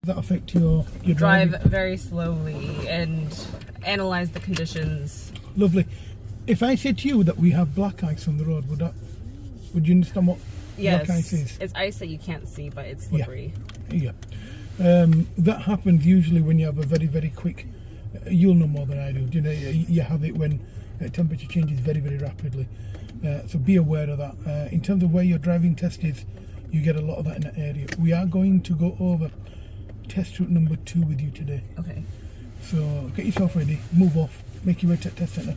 that affect your Drive driving? very slowly and analyze the conditions. Lovely. If I said to you that we have black ice on the road, would you understand what black ice is? It's ice that you can't see, but it's slippery. Yeah. That happens usually when you have a very, very quick. You'll know more than I do. You know, you have it when temperature changes very, very rapidly. So be aware of that. In terms of where your driving test is, you get a lot of that in that area. We are going to go over test route number 2 with you today. Okay. So get yourself ready, move off, make your way to test centre.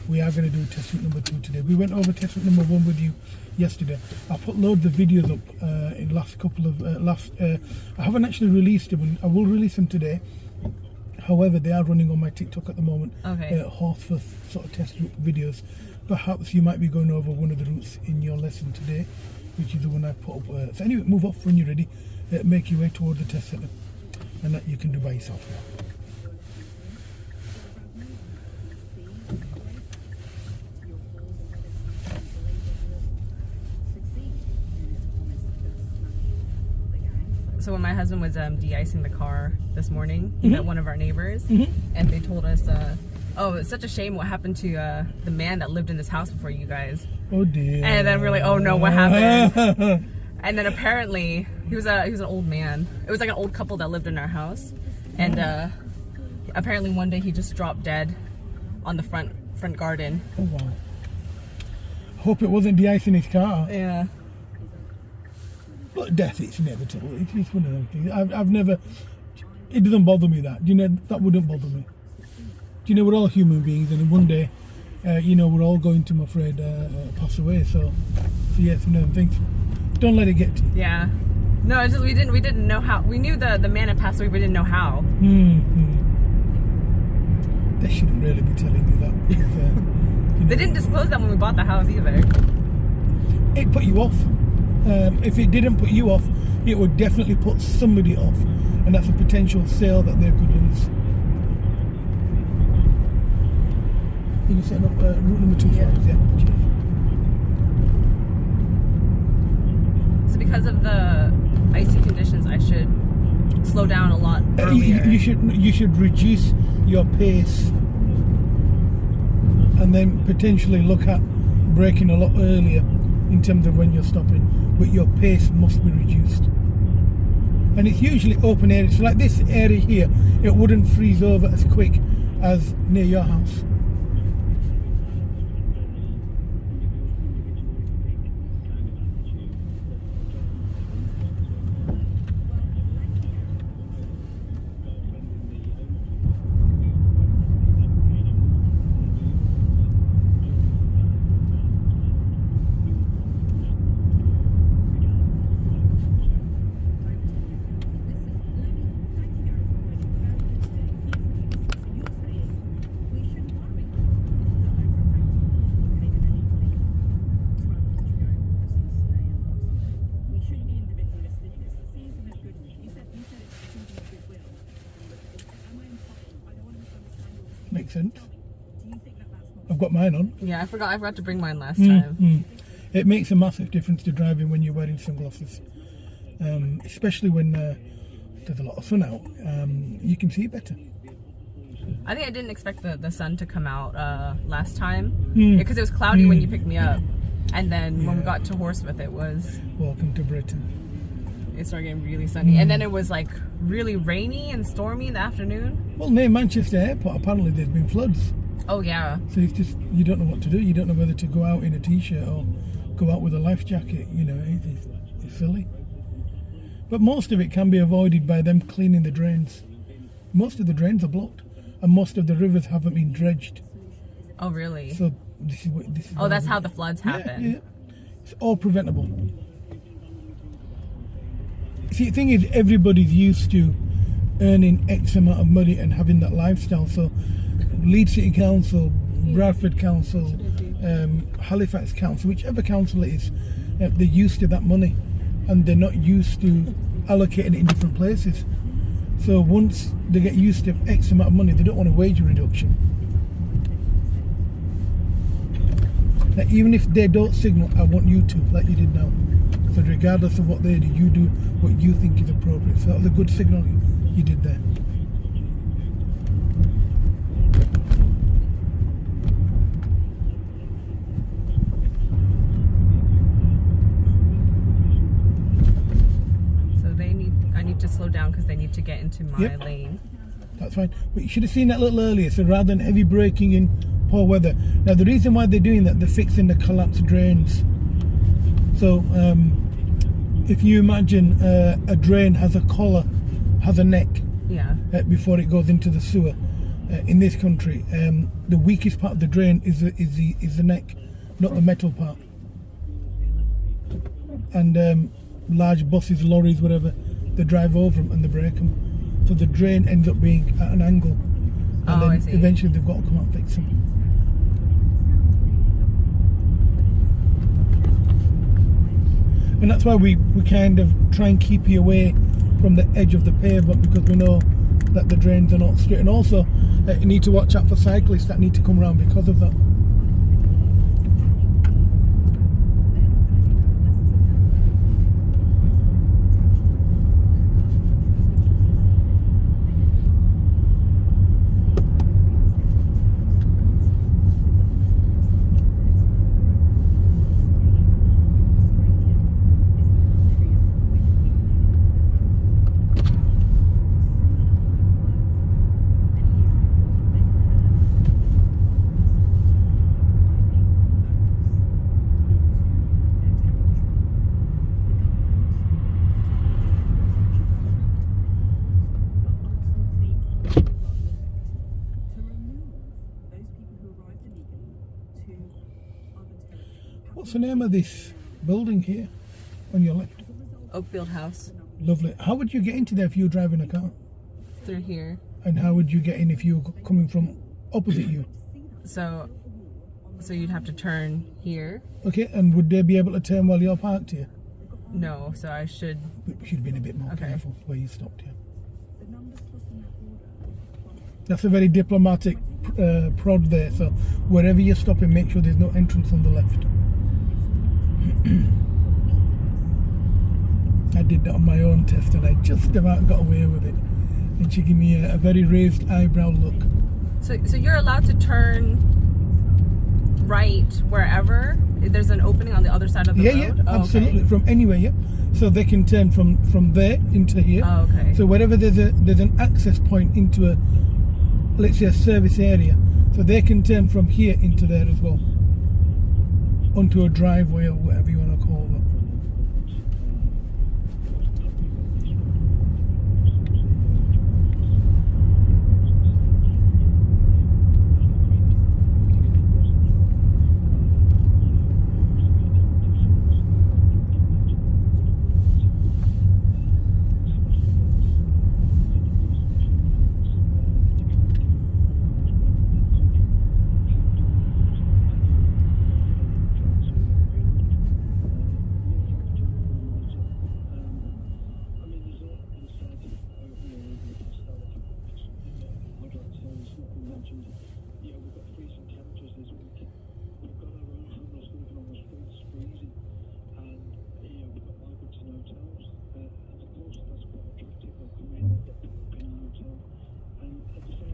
We are going to do test route number 2 today. We went over test route number 1 with you yesterday. I put loads of videos up in last couple of I haven't actually released them. I will release them today. However, they are running on my TikTok at the moment. Okay. Horsforth sort of test route videos. Perhaps you might be going over one of the routes in your lesson today, which is the one I put up. So anyway, move off when you're ready. Make your way towards the test centre, and that you can do by yourself now. So when my husband was de-icing the car this morning, he met one of our neighbors, and they told us, oh, it's such a shame what happened to the man that lived in this house before you guys. Oh dear. And then we're like, oh no, what happened? And then apparently he was an old man. It was like an old couple that lived in our house, and apparently one day he just dropped dead on the front garden. Oh wow. Hope it wasn't de-icing his car. Yeah. But death, it's inevitable. It's one of those things. I've never. It doesn't bother me that. You know, that wouldn't bother me. Do you know, we're all human beings, and one day, you know, we're all going to, I'm afraid, pass away. So yeah, it's one of them things. Don't let it get to you. Yeah. No, it's just we didn't know how. We knew the man had passed away, but we didn't know how. They shouldn't really be telling you that. Because, you know, They didn't disclose that when we bought the house either. it put you off. If it didn't put you off, it would definitely put somebody off, and that's a potential sale that they could lose. Are you setting up route number 2 for us? Yeah. So because of the icy conditions, I should slow down a lot earlier. You should reduce your pace, and then potentially look at braking a lot earlier in terms of when you're stopping. But your pace must be reduced. And it's usually open areas. So like this area here, it wouldn't freeze over as quick as near your house. Makes sense. I've got mine on. Yeah, I forgot to bring mine last time. It makes a massive difference to driving when you're wearing sunglasses, especially when there's a lot of sun out. You can see better. I think I didn't expect the sun to come out last time because it was cloudy when you picked me up, and then when we got to Horsforth, it was. Welcome to Britain. It started getting really sunny, and then it was like really rainy and stormy in the afternoon. Well, near Manchester Airport, apparently there's been floods. Oh yeah. So it's just, you don't know what to do. You don't know whether to go out in a t-shirt or go out with a life jacket. You know, it's silly. But most of it can be avoided by them cleaning the drains. Most of the drains are blocked, and most of the rivers haven't been dredged. Oh really? So this is Oh, that's how the floods happen. Yeah. It's all preventable. See, the thing is, everybody's used to earning X amount of money and having that lifestyle. So Leeds City Council, Bradford Council, Halifax Council, whichever council it is, they're used to that money, and they're not used to allocating it in different places. So once they get used to X amount of money, they don't want a wage reduction. Now, even if they don't signal, I want you to, like you did now. So regardless of what they do, you do what you think is appropriate. So that was a good signal you did there. I need to slow down because they need to get into my Yep. lane. That's fine. But you should have seen that a little earlier. So rather than heavy braking in poor weather. Now the reason why they're doing that, they're fixing the collapsed drains. So if you imagine a drain has a collar, has a neck Yeah. before it goes into the sewer. In this country, the weakest part of the drain is the neck, not the metal part. And large buses, lorries, whatever, they drive over them and they break them. So the drain ends up being at an angle, and Oh, then I see. eventually they've got to come out and fix them. And that's why we kind of try and keep you away from the edge of the pavement, because we know that the drains are not straight. And also, you need to watch out for cyclists that need to come around because of that. What's the name of this building here on your left? Oakfield House. Lovely. How would you get into there if you were driving a car? Through here. And how would you get in if you were coming from opposite you? So you'd have to turn here. Okay, and would they be able to turn while you're parked here? No, so I should. We should have been a bit more Okay. careful where you stopped here. That's a very diplomatic prod there. So wherever you're stopping, make sure there's no entrance on the left. I did that on my own test and I just about got away with it. And she gave me a very raised eyebrow look. So you're allowed to turn right wherever there's an opening on the other side of the road? Yeah, Oh, absolutely. okay. From anywhere, yeah. So they can turn from there into here. Oh, okay. So wherever there's an access point into a, let's say, a service area, so they can turn from here into there as well, onto a driveway or whatever you want to call it.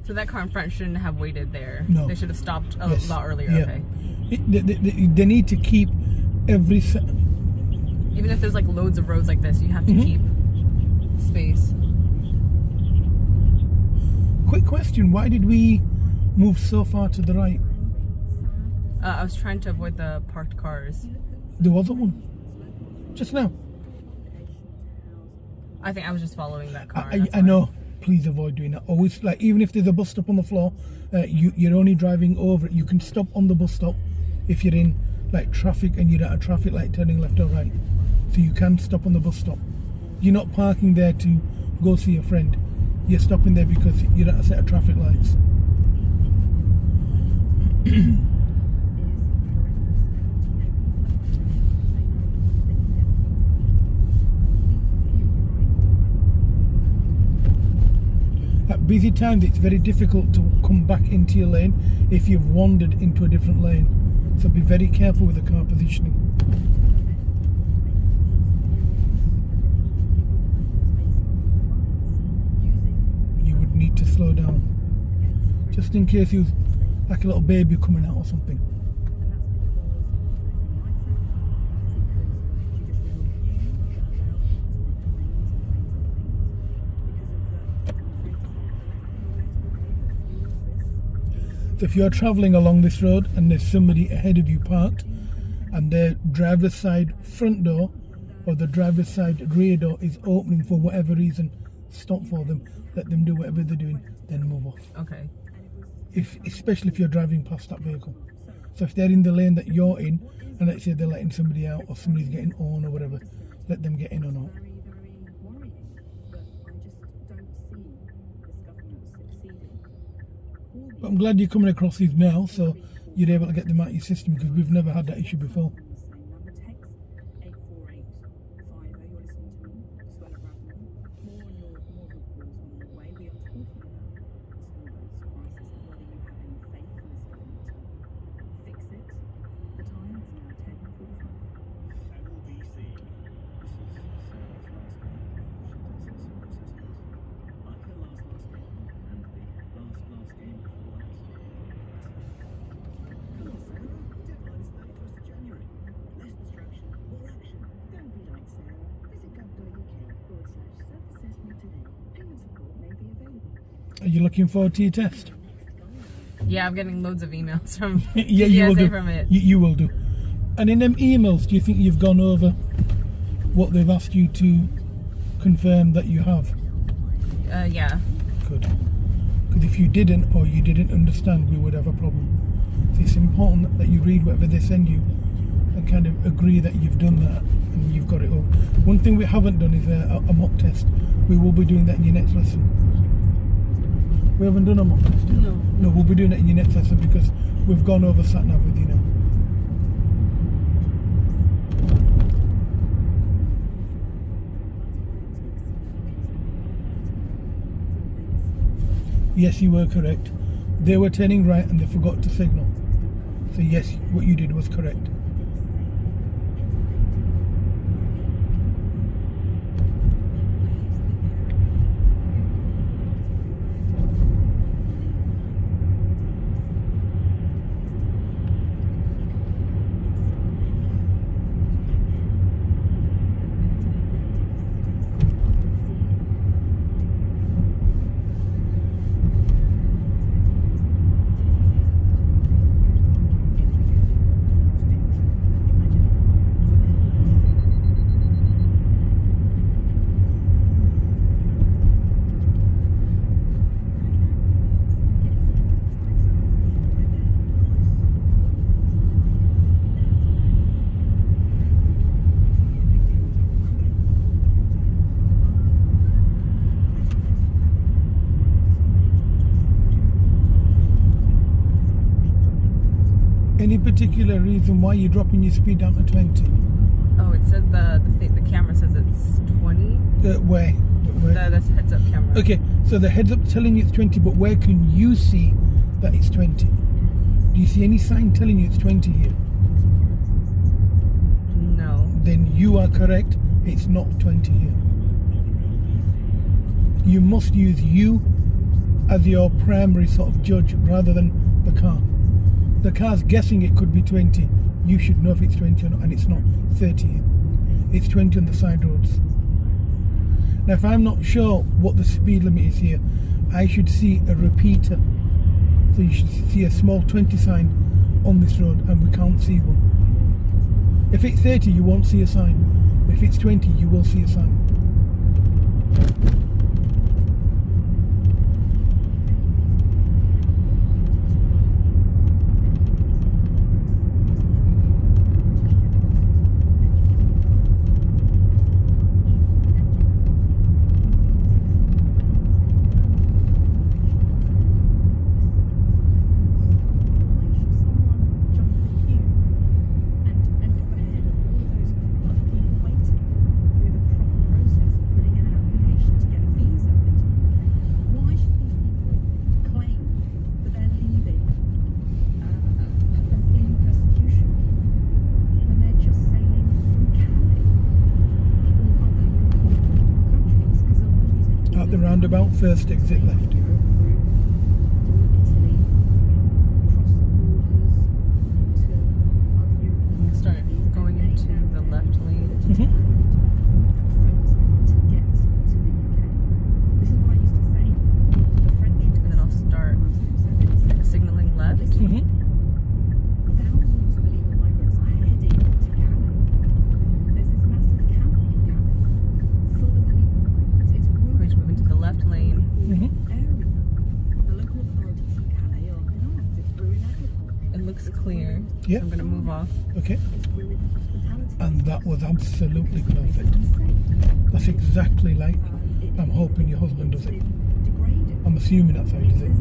So that car in front shouldn't have waited there. No. They should have stopped a Yes. lot earlier. Yeah. Okay. They need to keep every... Even if there's like loads of roads like this, you have to Mhm. keep space. Quick question, why did we move so far to the right? I was trying to avoid the parked cars. There wasn't one. Just now. I think I was just following that car. I that's why. know. Please avoid doing that. Always, like, even if there's a bus stop on the floor, you're only driving over it. You can stop on the bus stop if you're in like traffic and you're at a traffic light turning left or right. So you can stop on the bus stop. You're not parking there to go see a friend. You're stopping there because you're at a set of traffic lights. At busy times, it's very difficult to come back into your lane if you've wandered into a different lane. So be very careful with the car positioning. need to slow down. Just in case he was like a little baby coming out or something. So if you're travelling along this road and there's somebody ahead of you parked and their driver's side front door or the driver's side rear door is opening for whatever reason, stop for them, let them do whatever they're doing, then move off. Okay. Especially if you're driving past that vehicle. So if they're in the lane that you're in and let's say they're letting somebody out or somebody's getting on or whatever, let them get in or not. But I'm glad you're coming across these now, so you're able to get them out of your system, because we've never had that issue before. Are you looking forward to your test? Yeah, I'm getting loads of emails from Yeah, you will DVSA do. from it. You will do. And in them emails, do you think you've gone over what they've asked you to confirm that you have? Yeah. Good. Because if you didn't, or you didn't understand, we would have a problem. So it's important that you read whatever they send you and kind of agree that you've done that and you've got it all. One thing we haven't done is a mock test. We will be doing that in your next lesson. We haven't done a mock test yet? No. No, we'll be doing it in your next lesson because we've gone over sat-nav with you now. Yes, you were correct. They were turning right and they forgot to signal. So yes, what you did was correct. Any particular reason why you're dropping your speed down to 20? Oh, it said the camera says it's 20. Where? That's heads up camera. Okay, so the heads up telling you it's 20, but where can you see that it's 20? Do you see any sign telling you it's 20 here? No. Then you are correct, it's not 20 here. You must use you as your primary sort of judge rather than the car. The car's guessing it could be 20. You should know if it's 20 or not, and it's not 30 here. It's 20 on the side roads. Now, if I'm not sure what the speed limit is here, I should see a repeater. So you should see a small 20 sign on this road, and we can't see one. If it's 30, you won't see a sign. But if it's 20, you will see a sign. first exit left. Start going into the left lane. And then I'll start signaling left. Going to move into the left lane. It looks clear. Yeah. So I'm going to move off. Okay. And that was absolutely perfect. That's exactly like I'm hoping your husband does it. I'm assuming that's how he does it.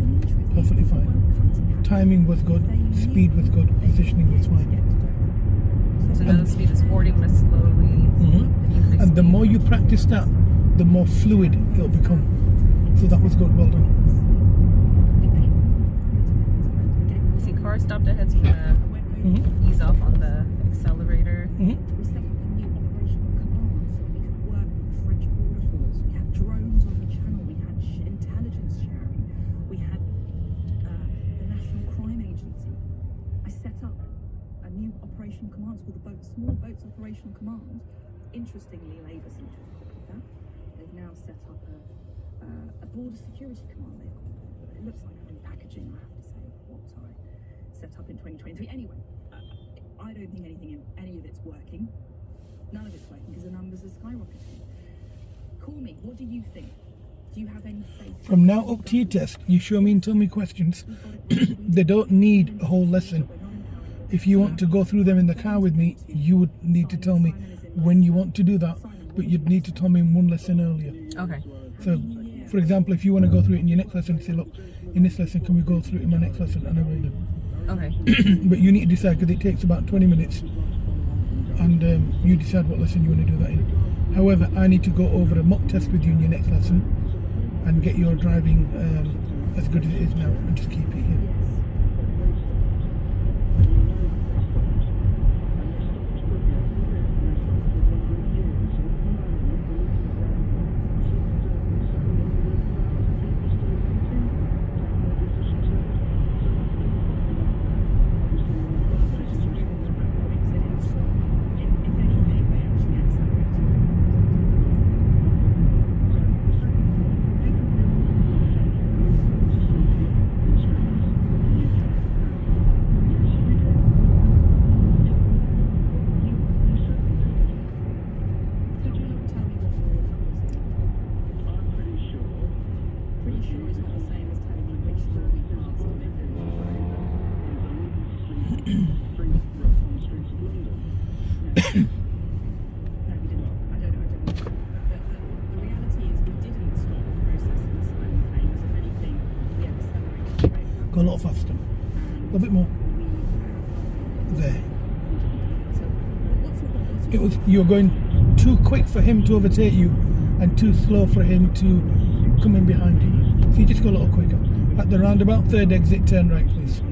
Perfectly fine. Timing was good, speed was good, positioning was fine. So now the speed is 40. I'm going to slowly increase And the speed. more you practice that, the more fluid it'll become. So that was good, well done. I see cars stopped ahead, so I'm going to ease off on the accelerator. We set up a new operational command so we could work with the French border force. We had drones on the channel. We had intelligence sharing. We had the National Crime Agency. I set up a new operational command. It's called the Small Boats Operational Command. Interestingly, Labour seem to have copied that. They've now set up a border security command. They've called it. It looks like new packaging, I have to say, what I set up in 2023. Anyway. I don't think any of it's working. None of it's working because the numbers are skyrocketing. Call me. What do you think? Do you have any faith? From now up to your test, you show me and tell me questions. They don't need a whole lesson. If you want to go through them in the car with me, you would need to tell me when you want to do that, but you'd need to tell me one lesson earlier. Okay. So, for example, if you want to go through it in your next lesson, say, look, in this lesson, can we go through it in my next lesson? And I will do. Okay. But you need to decide because it takes about 20 minutes and you decide what lesson you want to do that in. However, I need to go over a mock test with you in your next lesson and get your driving as good as it is now and just keep it here. Go a lot faster. A little bit more. There. It was, you were going too quick for him to overtake you and too slow for him to come in behind you. So you just go a little quicker. At the roundabout, third exit, turn right, please.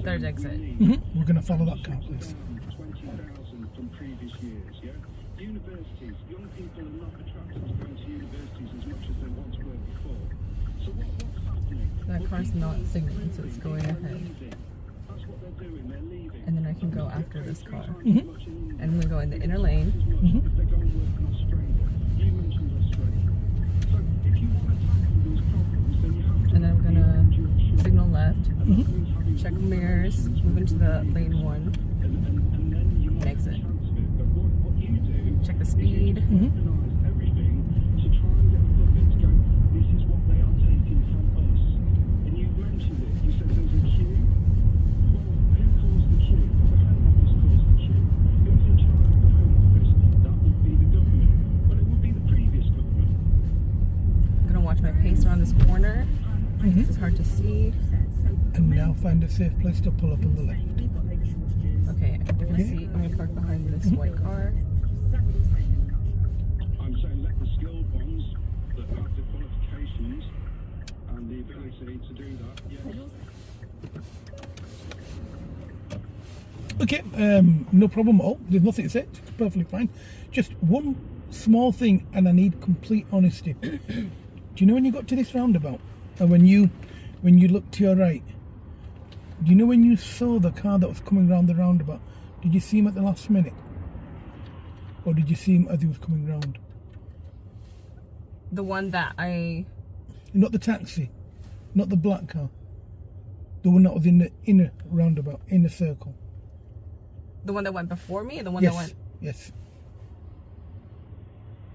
Third exit. We're going to follow that car, please. 20,000 from previous years, yeah? Universities, young people are not attracted to going to universities as much as they once were before. So what's happening? That car's not signaling, so it's going ahead. That's what they're doing, they're leaving. And then I can go after this car. And I'm going to go in the inner lane. If they're going to work in Australia, you mentioned Australia. So if you want to tackle these problems, then you have to... And then I'm going to signal left. Check mirrors, move into the lane 1, and exit. Check the speed. everything to try and get the public to go, this is what they are taking from us. And you mentioned it, you said there's a queue. Well, who caused the queue? The Home Office caused the queue. Who's in charge of the Home Office? That would be the government. Well, it would be the previous government. I'm going to watch my pace around this corner. This is hard to see. And now find a safe place to pull up on the left. Okay, I can see. I'm going to park behind this white car. I'm saying to do that. Yeah. Okay, no problem at all. There's nothing to say. It's perfectly fine. Just one small thing, and I need complete honesty. Do you know when you got to this roundabout, and when you looked to your right, do you know when you saw the car that was coming round the roundabout? Did you see him at the last minute, or did you see him as he was coming round? The one that Not the taxi, not the black car. The one that was in the inner roundabout, inner circle. the one that went before me, the one Yes. that went. Yes.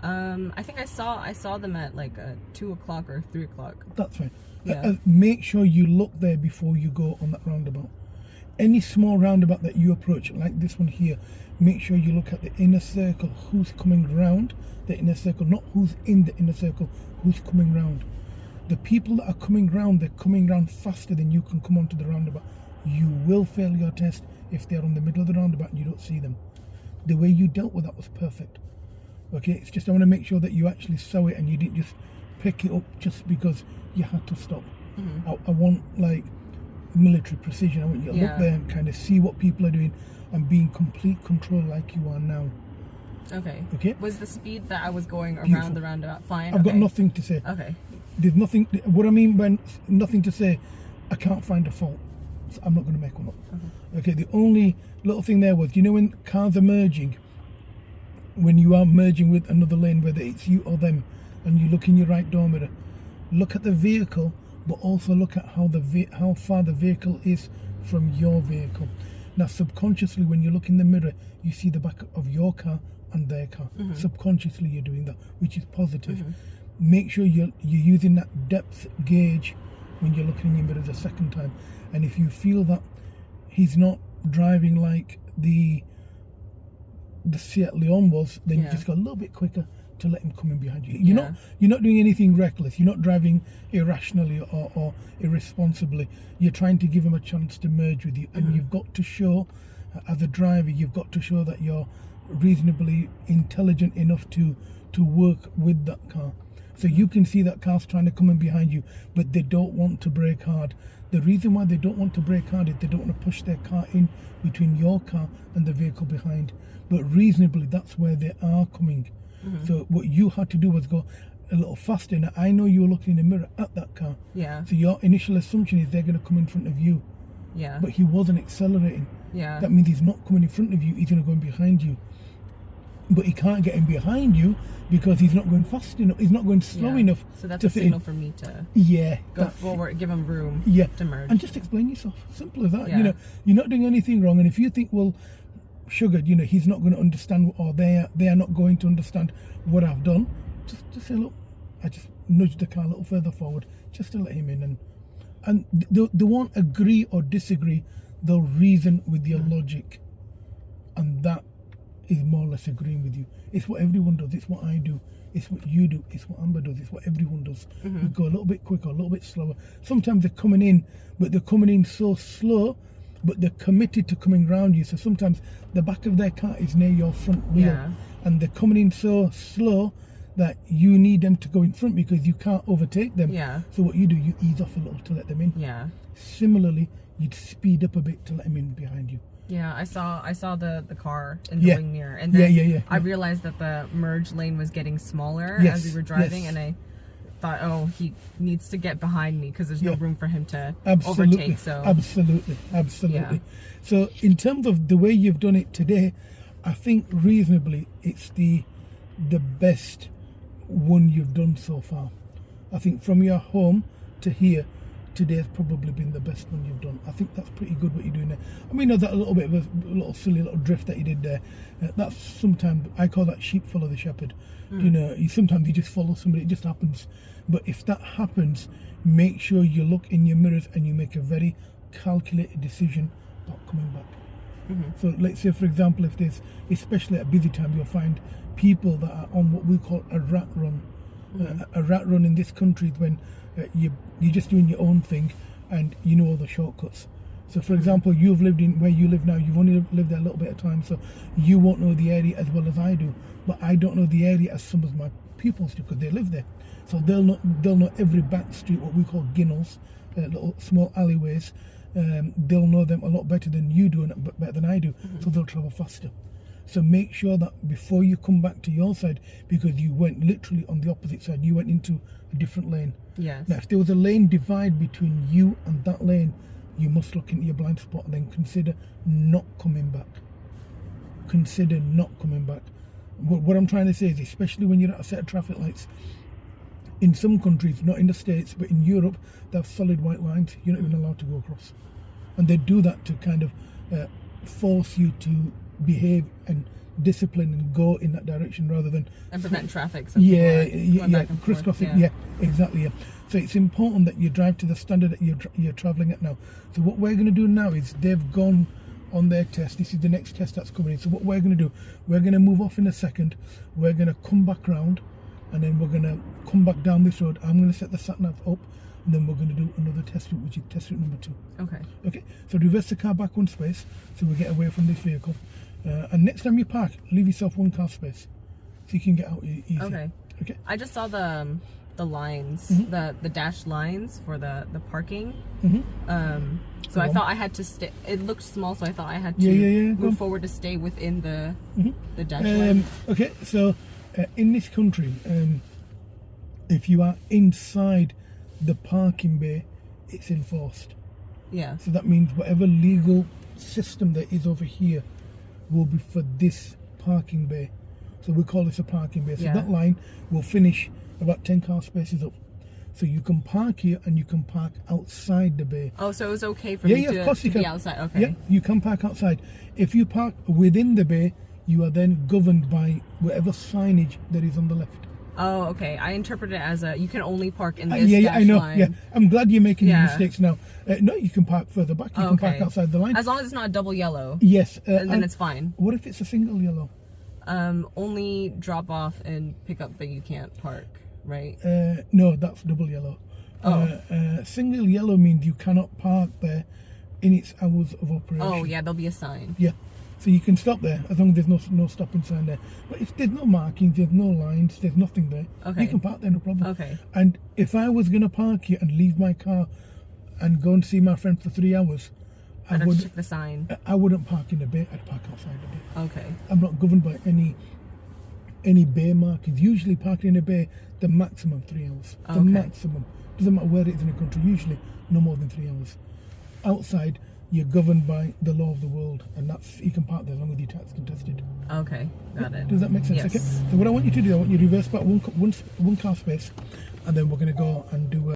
I think I saw them at like 2 o'clock or 3 o'clock. That's fine. Yeah. Make sure you look there before you go on that roundabout. Any small roundabout that you approach, like this one here, make sure you look at the inner circle, who's coming round the inner circle, not who's in the inner circle, who's coming round. The people that are coming round, they're coming round faster than you can come onto the roundabout. You will fail your test if they're on the middle of the roundabout and you don't see them. The way you dealt with that was perfect. Okay, it's just I want to make sure that you actually saw it and you didn't just pick it up just because you had to stop. I want like military precision. I want you to look there and kind of see what people are doing and be in complete control like you are now. Okay. Okay. Was the speed that I was going around Beautiful. the roundabout fine? I've got Okay. nothing to say. Okay. There's nothing. What I mean by nothing to say, I can't find a fault. So I'm not going to make one up. Okay. The only little thing there was, you know, when cars are merging, when you are merging with another lane, whether it's you or them, and you look in your right door mirror, look at the vehicle, but also look at how far the vehicle is from your vehicle. Now, subconsciously, when you look in the mirror, you see the back of your car and their car. Subconsciously, you're doing that, which is positive. Make sure you're using that depth gauge when you're looking in your mirror the second time. And if you feel that he's not driving like the Seat Leon was, then you just go a little bit quicker to let him come in behind you. You're not doing anything reckless. You're not driving irrationally or irresponsibly. You're trying to give him a chance to merge with you, and you've got to show, as a driver, you've got to show that you're reasonably intelligent enough to work with that car. So you can see that car's trying to come in behind you, but they don't want to brake hard. The reason why they don't want to brake hard is they don't want to push their car in between your car and the vehicle behind. But reasonably, that's where they are coming. So what you had to do was go a little faster. Now, I know you were looking in the mirror at that car. Yeah. So your initial assumption is they're going to come in front of you. Yeah. But he wasn't accelerating. Yeah. That means he's not coming in front of you, he's going to go in behind you. But he can't get in behind you because he's not going fast enough, he's not going slow enough. So that's to a fit signal in. for me to Yeah. go that's it. forward, give him room Yeah. to merge. And just explain yourself. Simple as that. Yeah. You know, you're not doing anything wrong. And if you think, well, sugar, you know, he's not going to understand, or they are not going to understand what I've done, just say, look, I just nudged the car a little further forward just to let him in, and they won't agree or disagree. They'll reason with your logic, and that is more or less agreeing with you. It's what everyone does. It's what I do. It's what you do. It's what Amber does. It's what everyone does. We go a little bit quicker, a little bit slower. Sometimes they're coming in, but they're coming in so slow, but they're committed to coming round you. So sometimes the back of their car is near your front wheel, Yeah. and they're coming in so slow that you need them to go in front because you can't overtake them. Yeah. So what you do, you ease off a little to let them in. Yeah. Similarly, you'd speed up a bit to let them in behind you. Yeah, I saw the car in the Yeah. wing mirror, and then Yeah. I realized that the merge lane was getting smaller Yes, as we were driving, yes. and I thought, oh, he needs to get behind me because there's no Yeah. room for him to Absolutely. overtake. So Absolutely. Yeah. So in terms of the way you've done it today, I think reasonably it's the best one you've done so far. I think from your home to here, today's probably been the best one you've done. I think that's pretty good what you're doing there. I mean, there's that a little bit of a little silly little drift that you did there. That's sometimes, I call that sheep follow the shepherd. You know, sometimes you just follow somebody, it just happens. But if that happens, make sure you look in your mirrors and you make a very calculated decision about coming back. So let's say, for example, if there's, especially at busy time, you'll find people that are on what we call a rat run. A rat run in this country is when you're just doing your own thing and you know all the shortcuts. So for example, you've lived in where you live now, you've only lived there a little bit of time, so you won't know the area as well as I do. But I don't know the area as some of my pupils do because they live there. So they'll know every back street, what we call ginnels, little small alleyways. They'll know them a lot better than you do and better than I do, so they'll travel faster. So make sure that before you come back to your side, because you went literally on the opposite side, you went into a different lane. Yes. Now, if there was a lane divide between you and that lane, you must look into your blind spot and then consider not coming back. Consider not coming back. What I'm trying to say is, especially when you're at a set of traffic lights, in some countries, not in the States, but in Europe, they have solid white lines. You're not even allowed to go across. And they do that to kind of force you to behave and discipline and go in that direction rather than And prevent traffic. So people are going back and forth, crisscrossing. Yeah, exactly. Yeah. So it's important that you drive to the standard that you're traveling at now. So what we're going to do now is they've gone on their test. This is the next test that's coming in. So what we're going to do, we're going to move off in a second. We're going to come back round, and then we're going to come back down this road. I'm going to set the sat nav up, and then we're going to do another test route, which is test route number 2. Okay. Okay, so reverse the car back 1 space so we get away from this vehicle. And next time you park, leave yourself 1 car space so you can get out easy. Okay. Okay. I just saw the lines, the dashed lines for the parking. So I thought I had to stay. It looked small, so I thought I had to Go on. move forward to stay within the dash line. Okay, so in this country, if you are inside the parking bay, it's enforced. Yeah. So that means whatever legal system there is over here will be for this parking bay. So we call this a parking bay. So Yeah. that line will finish about 10 car spaces up. So you can park here and you can park outside the bay. Oh, so it was okay for me of to, course you be can. outside. Okay. Yeah, you can park outside. If you park within the bay, you are then governed by whatever signage there is on the left. Oh, okay. I interpret it as you can only park in this dash I know. line. Yeah, I'm glad you're making Yeah. mistakes now. No, you can park further back. You can park outside the line. As long as it's not a double yellow, Yes. and then it's fine. What if it's a single yellow? Only drop off and pick up, but you can't park, right? No, that's double yellow. Single yellow means you cannot park there in its hours of operation. Oh, yeah, there'll be a sign. Yeah. So you can stop there as long as there's no stopping sign there. But if there's no markings, there's no lines, there's nothing there, Okay. you can park there, no problem. Okay. And if I was going to park here and leave my car and go and see my friend for 3 hours, I'd have to check the sign. I wouldn't park in the bay, I'd park outside the bay. Okay. I'm not governed by any bay markings. Usually parking in a bay, the maximum 3 hours. The Okay. maximum. Doesn't matter where it is in the country, usually no more than 3 hours. Outside, you're governed by the law of the world, and that's, you can park there as long as your tax contested. Okay. Got it. Does that make sense? Yes. Okay. So what I want you to do, I want you to reverse back one car space, and then we're going to go and do